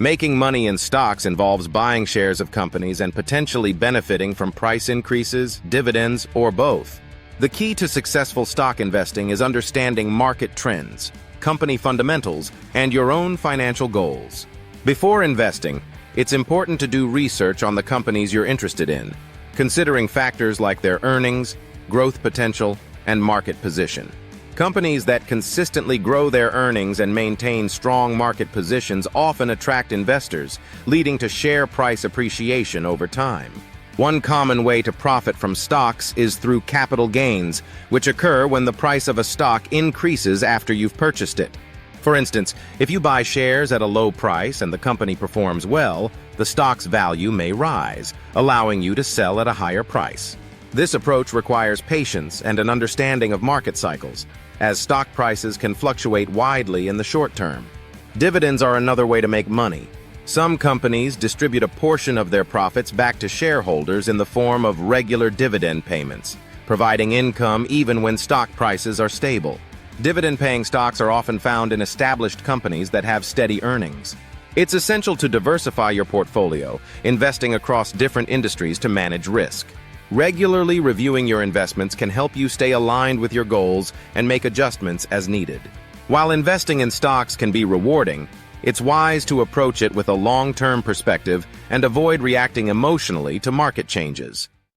Making money in stocks involves buying shares of companies and potentially benefiting from price increases, dividends, or both. The key to successful stock investing is understanding market trends, company fundamentals, and your own financial goals. Before investing, it's important to do research on the companies you're interested in, considering factors like their earnings, growth potential, and market position. Companies that consistently grow their earnings and maintain strong market positions often attract investors, leading to share price appreciation over time. One common way to profit from stocks is through capital gains, which occur when the price of a stock increases after you've purchased it. For instance, if you buy shares at a low price and the company performs well, the stock's value may rise, allowing you to sell at a higher price. This approach requires patience and an understanding of market cycles, as stock prices can fluctuate widely in the short term. Dividends are another way to make money. Some companies distribute a portion of their profits back to shareholders in the form of regular dividend payments, providing income even when stock prices are stable. Dividend-paying stocks are often found in established companies that have steady earnings. It's essential to diversify your portfolio, investing across different industries to manage risk. Regularly reviewing your investments can help you stay aligned with your goals and make adjustments as needed. While investing in stocks can be rewarding, it's wise to approach it with a long-term perspective and avoid reacting emotionally to market changes.